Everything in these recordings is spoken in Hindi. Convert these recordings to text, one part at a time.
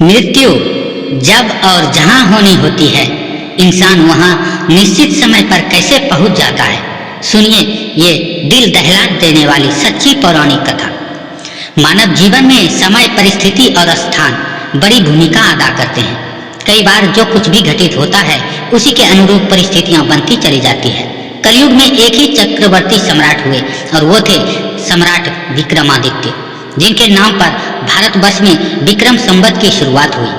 मृत्यु जब और जहां होनी होती है, इंसान वहां निश्चित समय पर कैसे पहुंच जाता है। सुनिए ये दिल दहला देने वाली सच्ची पौराणिक कथा। मानव जीवन में समय, परिस्थिति और स्थान बड़ी भूमिका अदा करते हैं। कई बार जो कुछ भी घटित होता है उसी के अनुरूप परिस्थितियां बनती चली जाती है। कलयुग में एक ही चक्रवर्ती सम्राट हुए और वो थे सम्राट विक्रमादित्य, जिनके नाम पर भारतवर्ष में विक्रम संवत की शुरुआत हुई।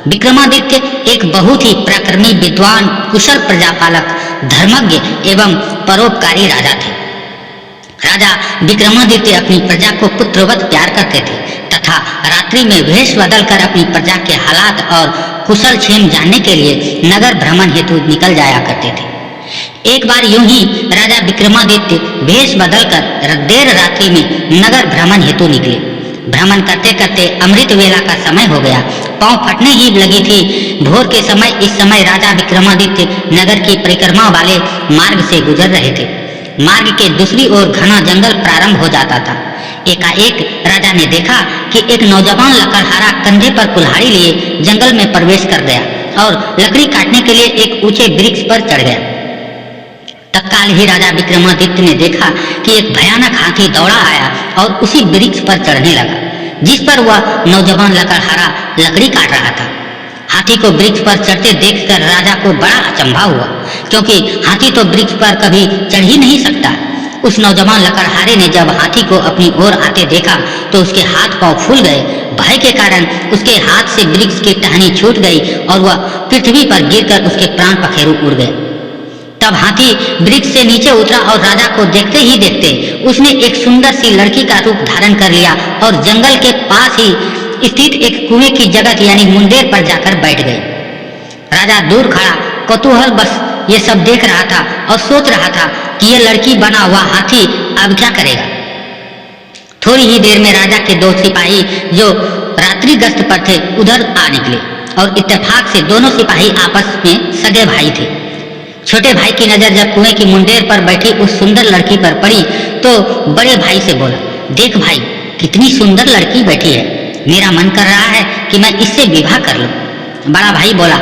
विक्रमादित्य एक बहुत ही पराक्रमी, विद्वान, कुशल प्रजापालक, धर्मज्ञ एवं परोपकारी राजा थे। राजा विक्रमादित्य अपनी प्रजा को पुत्रवत प्यार करते थे तथा रात्रि में वेश बदलकर अपनी प्रजा के हालात और कुशल क्षेम जानने के लिए नगर भ्रमण हेतु निकल जाया करते थे। एक बार यूं ही राजा विक्रमादित्य वेश बदलकर देर रात्रि में नगर भ्रमण हेतु निकले। भ्रमण करते करते अमृत वेला का समय हो गया। पांव फटने ही लगी थी भोर के समय। इस समय राजा विक्रमादित्य नगर की परिक्रमा वाले मार्ग से गुजर रहे थे। मार्ग के दूसरी ओर घना जंगल प्रारंभ हो जाता था। एकाएक राजा ने देखा कि एक नौजवान लकड़हारा कंधे पर कुल्हाड़ी लिए जंगल में प्रवेश कर गया और लकड़ी काटने के लिए एक ऊंचे वृक्ष पर चढ़ गया। तत्काल ही राजा विक्रमादित्य ने देखा कि एक भयानक हाथी दौड़ा आया और उसी वृक्ष पर चढ़ने लगा जिस पर वह नौजवान लकड़हारा लकड़ी काट रहा था। हाथी को वृक्ष पर चढ़ते देखकर राजा को बड़ा अचंभा हुआ, क्योंकि हाथी तो वृक्ष पर कभी चढ़ ही नहीं सकता। उस नौजवान लकड़हारे ने जब हाथी को अपनी ओर आते देखा तो उसके हाथ पांव फूल गए। भय के कारण उसके हाथ से वृक्ष की टहनी छूट गई और वह पृथ्वी पर गिरकर उसके प्राण पखेरु उड़ गए। तब हाथी वृक्ष से नीचे उतरा और राजा को देखते ही देखते उसने एक सुंदर सी लड़की का रूप धारण कर लिया और जंगल के पास ही स्थित एक कुएं की जगह यानी मुंडेर पर जाकर बैठ गए। राजा दूर खड़ा कौतूहल बस ये सब देख रहा था और सोच रहा था कि यह लड़की बना हुआ हाथी अब क्या करेगा। थोड़ी ही देर में राजा के दो सिपाही जो रात्रि गश्त पर थे उधर आ निकले और इत्तेफाक से दोनों सिपाही आपस में सगे भाई थे। छोटे भाई की नजर जब कुएं की मुंडेर पर बैठी उस सुंदर लड़की पर पड़ी तो बड़े भाई से बोला, देख भाई कितनी सुंदर लड़की बैठी है, मेरा मन कर रहा है कि मैं इससे विवाह कर लूं। बड़ा भाई बोला,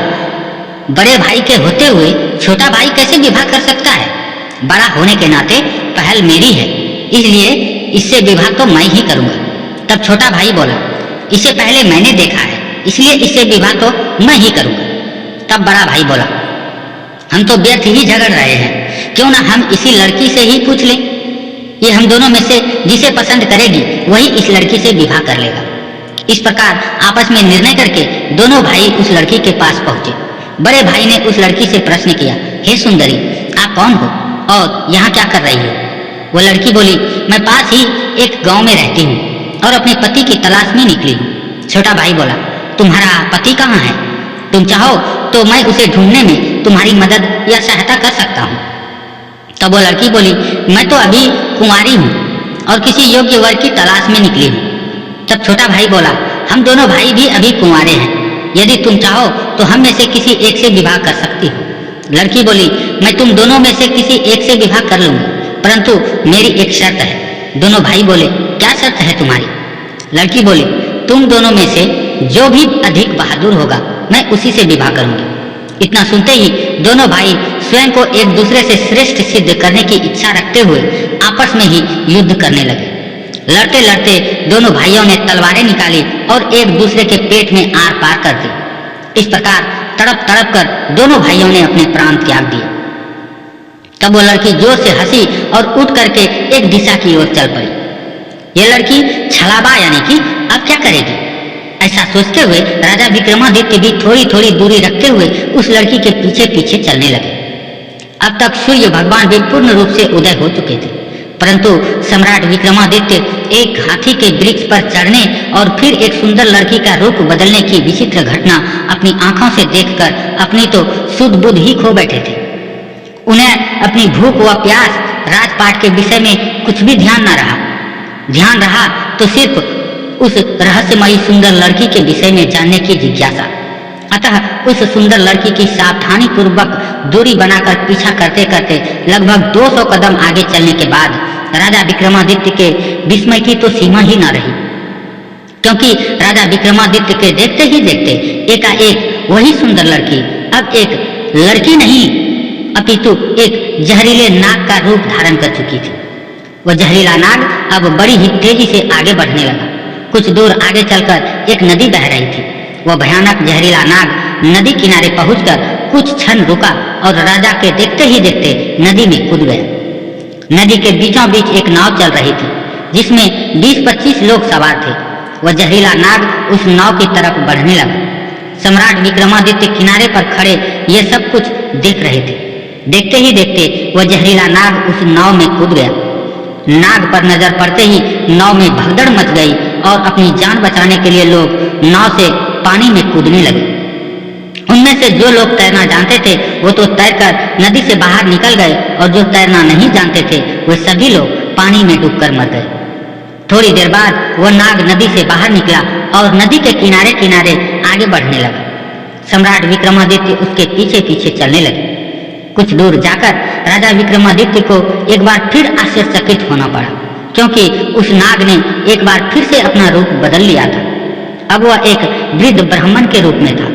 बड़े भाई के होते हुए छोटा भाई कैसे विवाह कर सकता है? बड़ा होने के नाते पहल मेरी है, इसलिए इससे विवाह तो मैं ही करूंगा। तब छोटा भाई बोला, इसे पहले मैंने देखा है इसलिए इससे विवाह तो मैं ही करूंगा। तब बड़ा भाई बोला, हम तो व्यर्थ ही झगड़ रहे हैं, क्यों ना हम इसी लड़की से ही पूछ लें। ये हम दोनों में से जिसे पसंद करेगी वही इस लड़की से विवाह कर लेगा। इस प्रकार आपस में निर्णय करके दोनों भाई उस लड़की के पास पहुंचे। बड़े भाई ने उस लड़की से प्रश्न किया, हे सुंदरी, आप कौन हो और यहाँ क्या कर रही हो? वो लड़की बोली, मैं पास ही एक गांव में रहती हूँ और अपने पति की तलाश में निकली हूँ। छोटा भाई बोला, तुम्हारा पति कहाँ है? तुम चाहो तो मैं उसे ढूंढने में तुम्हारी मदद या सहायता कर सकता हूँ। तब वो लड़की बोली, मैं तो अभी कुंवारी हूँ और किसी योग्य वर की तलाश में निकली हूँ। तब छोटा भाई बोला, हम दोनों भाई भी अभी कुंवारे हैं, यदि तुम चाहो तो हम में से किसी एक से विवाह कर सकती हो। लड़की बोली, मैं तुम दोनों में से किसी एक से विवाह कर लूंगी, परंतु मेरी एक शर्त है। दोनों भाई बोले, क्या शर्त है तुम्हारी? लड़की बोली, तुम दोनों में से जो भी अधिक बहादुर होगा मैं उसी से विवाह करूंगी। इतना सुनते ही दोनों भाई स्वयं को एक दूसरे से श्रेष्ठ सिद्ध करने की इच्छा रखते हुए आपस में ही युद्ध करने लगे। लड़ते लड़ते दोनों भाइयों ने तलवारें निकाली और एक दूसरे के पेट में आर पार कर दी। इस प्रकार तड़प तड़प कर दोनों भाइयों ने अपने प्राण त्याग दिए। तब वो लड़की जोर से हंसी और उठ करके एक दिशा की ओर चल पड़ी। ये लड़की छलावा यानी कि अब क्या करेगी, ऐसा सोचते हुए राजा विक्रमादित्य भी थोड़ी थोड़ी दूरी रखते हुए उस लड़की के पीछे पीछे चलने लगे। अब तक सूर्य भगवान भी पूर्ण रूप से उदय हो चुके थे, परंतु सम्राट विक्रमादित्य एक हाथी के वृक्ष पर चढ़ने और फिर एक सुंदर लड़की का रूप बदलने की विचित्र घटना अपनी आंखों से देखकर अपनी तो सुध बुध ही खो बैठे थे। उन्हें अपनी भूख व प्यास, राजपाट के विषय में कुछ भी ध्यान न रहा। ध्यान रहा तो सिर्फ उस रहस्यमयी सुंदर लड़की के विषय में जानने की जिज्ञासा। अतः उस सुंदर लड़की की सावधानी पूर्वक दूरी बनाकर पीछा करते करते लगभग 200 कदम आगे चलने के बाद राजा विक्रमादित्य के विस्मय की तो सीमा ही न रही। क्योंकि राजा विक्रमादित्य के देखते ही देखते एकाएक वही सुंदर लड़की अब एक लड़की नहीं अपितु एक जहरीले नाग का रूप धारण कर चुकी थी। वह जहरीला नाग अब बड़ी ही तेजी से आगे बढ़ने लगा। कुछ दूर आगे चलकर एक नदी बह रही थी। वह भयानक जहरीला नाग नदी किनारे पहुंचकर कुछ क्षण रुका और राजा के देखते ही देखते नदी में कूद गया। नदी के बीचों बीच एक नाव चल रही थी जिसमें 20-25 लोग सवार थे। वह जहरीला नाग उस नाव की तरफ बढ़ने लगा। सम्राट विक्रमादित्य किनारे पर खड़े ये सब कुछ देख रहे थे। देखते ही देखते वह जहरीला नाग उस नाव में कूद गया। नाग पर नजर पड़ते ही नाव में भगदड़ मच गई और अपनी जान बचाने के लिए लोग नाव से पानी में कूदने लगे। उनमें से जो लोग तैरना जानते थे वो तो तैरकर नदी से बाहर निकल गए और जो तैरना नहीं जानते थे वे सभी लोग पानी में डूबकर मर गए। थोड़ी देर बाद वह नाग नदी से बाहर निकला और नदी के किनारे किनारे आगे बढ़ने लगा। सम्राट विक्रमादित्य उसके पीछे पीछे चलने लगे। कुछ दूर जाकर राजा विक्रमादित्य को एक बार फिर आश्चर्यचकित होना पड़ा, क्योंकि उस नाग ने एक बार फिर से अपना रूप बदल लिया था। अब वह एक वृद्ध ब्राह्मण के रूप में था।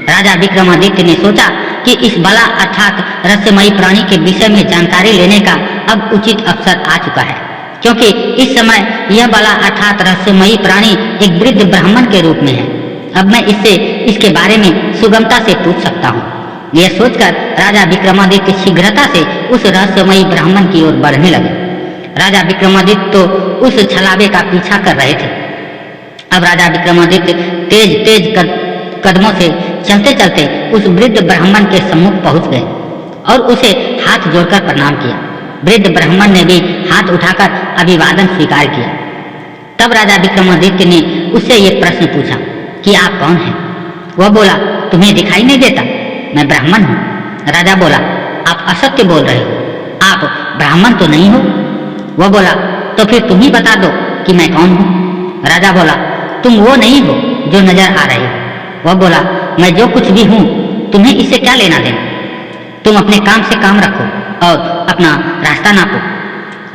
राजा विक्रमादित्य ने सोचा कि इस बला अर्थात रहस्यमयी प्राणी के विषय में जानकारी लेने का अब उचित अवसर आ चुका है, क्योंकि इस समय यह बला अर्थात रहस्यमयी प्राणी एक वृद्ध ब्राह्मण के रूप में है। अब मैं इससे इसके बारे में सुगमता से पूछ सकता हूँ। यह सोचकर राजा विक्रमादित्य शीघ्रता से उस रहस्यमयी ब्राह्मण की ओर बढ़ने लगे। राजा विक्रमादित्य तो उस छलावे का पीछा कर रहे थे। अब राजा विक्रमादित्य तेज तेज कदमों से चलते चलते उस वृद्ध ब्राह्मण के सम्मुख पहुंच गए और उसे हाथ जोड़कर प्रणाम किया। वृद्ध ब्राह्मण ने भी हाथ उठाकर अभिवादन स्वीकार किया। तब राजा विक्रमादित्य ने उससे ये प्रश्न पूछा कि आप कौन हैं? वह बोला, तुम्हें दिखाई नहीं देता? मैं ब्राह्मण हूँ। राजा बोला, आप असत्य बोल रहे हो, आप ब्राह्मण तो नहीं हो। वह बोला, तो फिर तुम ही बता दो कि मैं कौन हूँ। राजा बोला, तुम वो नहीं हो जो नजर आ रहे हो। वह बोला, मैं जो कुछ भी हूँ तुम्हें इससे क्या लेना देना? तुम अपने काम से काम रखो और अपना रास्ता नापो।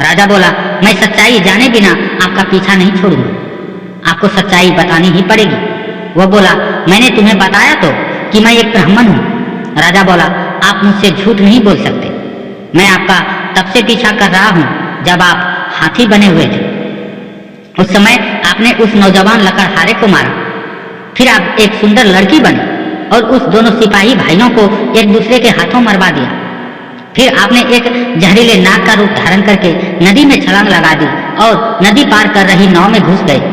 राजा बोला, मैं सच्चाई जाने बिना आपका पीछा नहीं छोड़ूंगा, आपको सच्चाई बतानी ही पड़ेगी। वह बोला, मैंने तुम्हें बताया तो कि मैं एक ब्राह्मण हूँ। राजा बोला, आप मुझसे झूठ नहीं बोल सकते। मैं आपका तब से पीछा कर रहा हूँ जब आप हाथी बने हुए थे। उस समय आपने उस नौजवान लकड़हारे को मारा, फिर आप एक सुंदर लड़की बने और उस दोनों सिपाही भाइयों को एक दूसरे के हाथों मरवा दिया। फिर आपने एक जहरीले नाग का रूप धारण करके नदी में छलांग लगा दी और नदी पार कर रही नाव में घुस गए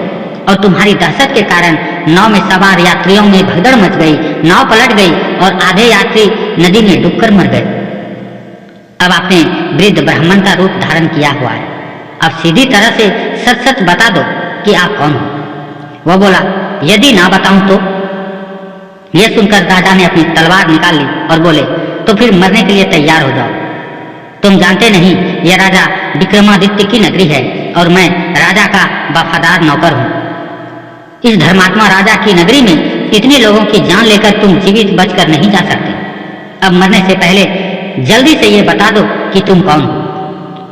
और तुम्हारी दहशत के कारण नाव में सवार यात्रियों में भगदड़ मच गई, नाव पलट गई और आधे यात्री नदी में डूबकर मर गए। अब आपने वृद्ध ब्राह्मण का रूप धारण किया हुआ है। अब सीधी तरह से सच सच बता दो कि आप कौन हो। वह बोला, यदि ना बताऊं तो? यह सुनकर राजा ने अपनी तलवार निकाल ली और बोले, तो फिर मरने के लिए तैयार हो जाओ। तुम जानते नहीं यह राजा विक्रमादित्य की नगरी है और मैं राजा का वफादार नौकर हूँ। इस धर्मात्मा राजा की नगरी में इतने लोगों की जान लेकर तुम जीवित बचकर नहीं जा सकते। अब मरने से पहले जल्दी से ये बता दो कि तुम कौन हो।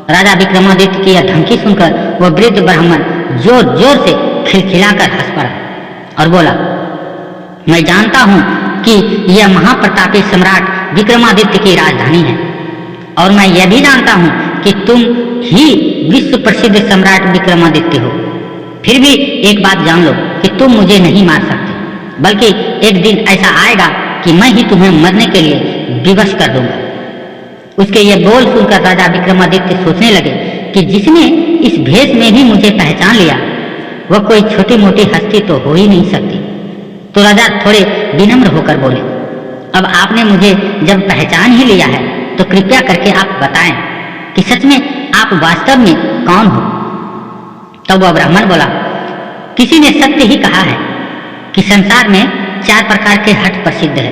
राजा विक्रमादित्य की यह धमकी सुनकर वह वृद्ध ब्राह्मण जोर जोर से खिलखिलाकर हंस पड़ा और बोला, मैं जानता हूँ कि यह महाप्रतापी सम्राट विक्रमादित्य की राजधानी है और मैं यह भी जानता हूँ कि तुम ही विश्व प्रसिद्ध सम्राट विक्रमादित्य हो। फिर भी एक बात जान लो कि तुम मुझे नहीं मार सकते, बल्कि एक दिन ऐसा आएगा कि मैं ही तुम्हें मरने के लिए विवश कर दूंगा। उसके ये बोल सुनकर राजा विक्रमादित्य सोचने लगे कि जिसने इस भेष में भी मुझे पहचान लिया वह कोई छोटी मोटी हस्ती तो हो ही नहीं सकती। तो राजा थोड़े विनम्र होकर बोले, अब आपने मुझे जब पहचान ही लिया है तो कृपया करके आप बताएं कि सच में आप वास्तव में कौन हो। तब वह ब्राह्मण बोला, किसी ने सत्य ही कहा है कि संसार में 4 प्रकार के हट प्रसिद्ध है,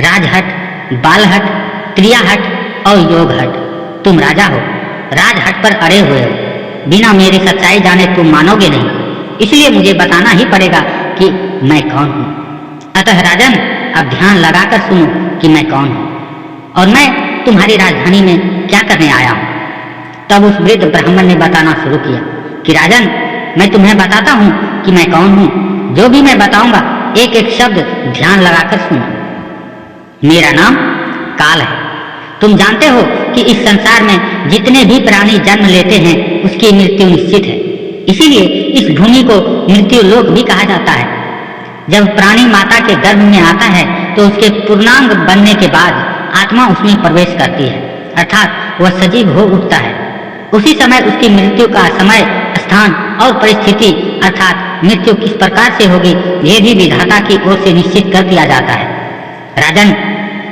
राजहट, बालहट, त्रियाहट और योगहट। तुम राजा हो, राजहट पर अड़े हुए हो। बिना मेरी सच्चाई जाने तुम मानोगे नहीं, इसलिए मुझे बताना ही पड़ेगा कि मैं कौन हूँ। अतः राजन, अब ध्यान लगाकर सुनो कि मैं कौन हूँ और मैं तुम्हारी राजधानी में क्या करने आया हूँ। तब उस वृद्ध ब्राह्मण ने बताना शुरू किया कि राजन, मैं तुम्हें बताता हूँ कि मैं कौन हूँ। जो भी मैं बताऊंगा एक एक शब्द ध्यान लगाकर सुनो। मेरा नाम काल है। तुम जानते हो कि इस संसार में जितने भी प्राणी जन्म लेते हैं उसकी मृत्यु निश्चित है। इसीलिए इस भूमि को मृत्यु लोक भी कहा जाता है। जब प्राणी माता के गर्भ में आता है तो उसके पूर्णांग बनने के बाद आत्मा उसमें प्रवेश करती है, अर्थात वह सजीव हो उठता है। उसी समय उसकी मृत्यु का समय, स्थान और परिस्थिति अर्थात मृत्यु किस प्रकार से होगी यह भी विधाता की ओर से निश्चित कर दिया जाता है। राजन,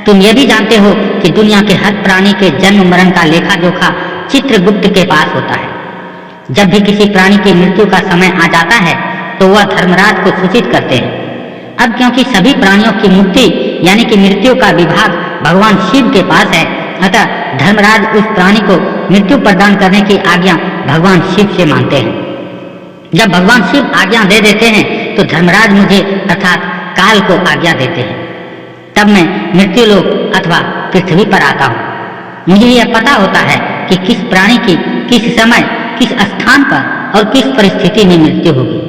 तुम ये भी जानते हो कि दुनिया के हर प्राणी के जन्म मरण का लेखा जोखा चित्रगुप्त के पास होता है। जब भी किसी प्राणी की मृत्यु का समय आ जाता है तो वह धर्मराज को सूचित करते हैं। अब क्योंकि सभी प्राणियों की मुक्ति यानी कि मृत्यु का विभाग भगवान शिव के पास है, अतः धर्मराज उस प्राणी को मृत्यु प्रदान करने की आज्ञा भगवान शिव से मांगते हैं। जब भगवान शिव आज्ञा दे देते हैं तो धर्मराज मुझे अर्थात काल को आज्ञा देते हैं। तब मैं मृत्यु लोक अथवा पृथ्वी पर आता हूँ। मुझे यह पता होता है कि किस प्राणी की किस समय, किस स्थान पर और किस परिस्थिति में मृत्यु होगी।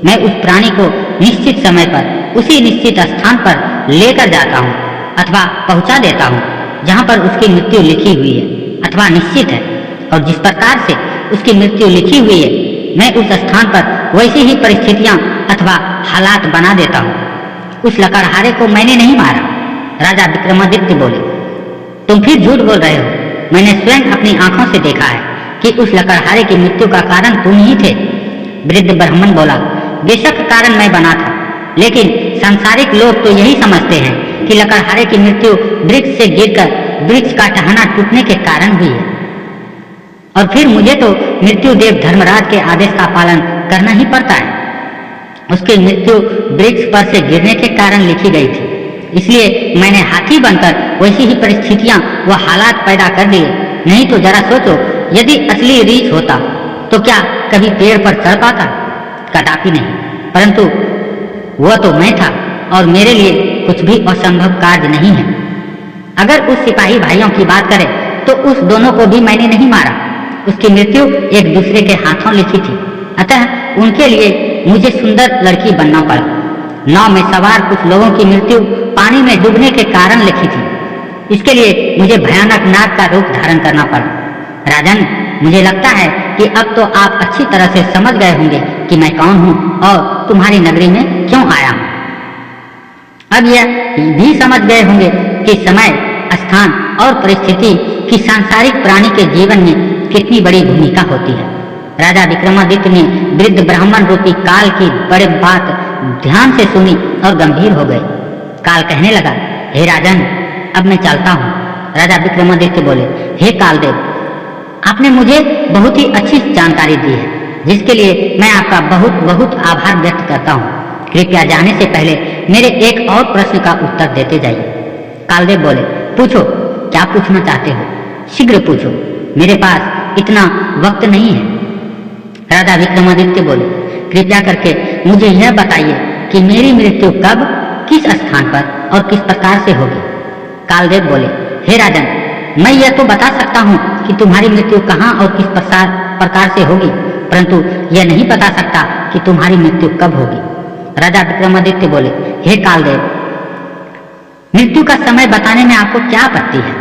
मैं उस प्राणी को निश्चित समय पर उसी निश्चित स्थान पर लेकर जाता हूँ अथवा पहुँचा देता हूँ जहाँ पर उसकी मृत्यु लिखी हुई है अथवा निश्चित है। और जिस प्रकार से उसकी मृत्यु लिखी हुई है मैं उस स्थान पर वैसी ही परिस्थितियाँ अथवा हालात बना देता हूँ। उस लकड़हारे को मैंने नहीं मारा। राजा विक्रमादित्य बोले, तुम फिर झूठ बोल रहे हो। मैंने स्वयं अपनी आंखों से देखा है कि उस लकड़हारे की मृत्यु का कारण तुम ही थे। वृद्ध ब्राह्मण बोला, बेशक कारण मैं बना था, लेकिन सांसारिक लोग तो यही समझते हैं कि लकड़हारे की मृत्यु वृक्ष से गिरकर वृक्ष का टहना टूटने के कारण हुई है। और फिर मुझे तो मृत्यु देव धर्मराज के आदेश का पालन करना ही पड़ता है। उसकी मृत्यु वृक्ष पर से गिरने के कारण लिखी गई थी, इसलिए मैंने हाथी बनकर वैसी ही परिस्थितियां व हालात पैदा कर दिए। नहीं तो जरा सोचो, यदि असली रीछ होता तो क्या कभी पेड़ पर चढ़ पाता? कदापि नहीं। परंतु वह तो मैं था और मेरे लिए कुछ भी असंभव कार्य नहीं है। अगर उस सिपाही भाइयों की बात करें तो उस दोनों को भी मैंने नहीं मारा। उसकी मृत्यु एक दूसरे के हाथों लिखी थी, अतः उनके लिए मुझे सुंदर लड़की बनना पड़ा। नाव में सवार कुछ लोगों की मृत्यु पानी में डूबने के कारण लिखी थी, इसके लिए मुझे भयानक नाग का रूप धारण करना पड़ा। राजन, मुझे लगता है कि अब तो आप अच्छी तरह से समझ गए होंगे कि मैं कौन हूँ और तुम्हारी नगरी में क्यों आया हूँ। अब यह भी समझ गए होंगे कि समय, स्थान और परिस्थिति की सांसारिक प्राणी के जीवन में कितनी बड़ी भूमिका होती है। राजा विक्रमादित्य ने वृद्ध ब्राह्मण रूपी काल की बड़ी बात ध्यान से सुनी और गंभीर हो गए। काल कहने लगा, हे राजन, अब मैं चलता हूँ। राजा विक्रमादित्य बोले, हे कालदेव, आपने मुझे बहुत ही अच्छी जानकारी दी है, जिसके लिए मैं आपका बहुत बहुत आभार व्यक्त करता हूँ। कृपया जाने से पहले मेरे एक और प्रश्न का उत्तर देते जाइए। कालदेव बोले, पूछो, क्या पूछना चाहते हो? शीघ्र पूछो, मेरे पास इतना वक्त नहीं है। राजा विक्रमादित्य बोले, कृपया करके मुझे यह बताइए कि मेरी मृत्यु कब, किस स्थान पर और किस प्रकार से होगी। कालदेव बोले, हे राजन, मैं यह तो बता सकता हूँ कि तुम्हारी मृत्यु कहाँ और किस प्रकार से होगी, परंतु यह नहीं बता सकता कि तुम्हारी मृत्यु कब होगी। राजा विक्रमादित्य बोले, हे कालदेव, मृत्यु का समय बताने में आपको क्या आपत्ति है?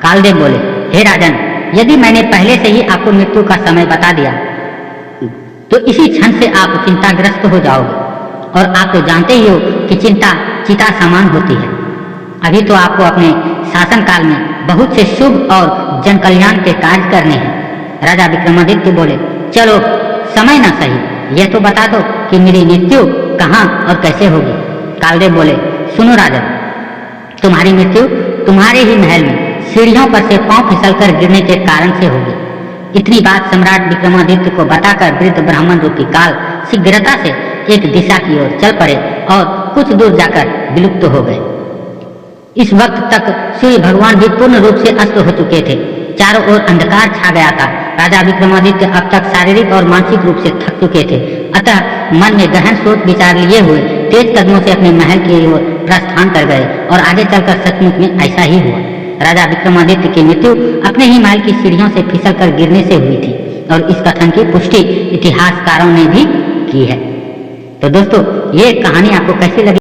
कालदेव बोले, हे राजन, यदि मैंने पहले से ही आपको मृत्यु का समय बता दिया तो इसी क्षण से आप चिंताग्रस्त हो जाओगे, और आप तो जानते ही हो कि चिंता चिता समान होती है। अभी तो आपको अपने शासन काल में बहुत से शुभ और जन कल्याण के कार्य करने हैं। राजा विक्रमादित्य बोले, चलो समय न सही, यह तो बता दो कि मेरी मृत्यु कहाँ और कैसे होगी। कालदेव बोले, सुनो राजन, तुम्हारी मृत्यु तुम्हारे ही महल में सीढ़ियों पर से पांव फिसलकर गिरने के कारण से होगी। इतनी बात सम्राट विक्रमादित्य को बताकर वृद्ध ब्राह्मण रूपी काल शीघ्रता से एक दिशा की ओर चल पड़े और कुछ दूर जाकर विलुप्त हो गए। इस वक्त तक सूर्य भगवान भी पूर्ण रूप से अस्त हो चुके थे। चारों ओर अंधकार छा गया था। राजा विक्रमादित्य अब तक शारीरिक और मानसिक रूप से थक चुके थे, अतः मन में गहन सोच विचार लिए हुए तेज कदमों से अपने महल की ओर प्रस्थान कर गए और आगे चलकर सचमुच में ऐसा ही हुआ। राजा विक्रमादित्य की मृत्यु अपने ही महल की सीढ़ियों से फिसलकर गिरने से हुई थी और इस कथन की पुष्टि इतिहासकारों ने भी की है। तो दोस्तों, ये कहानी आपको कैसी लगी?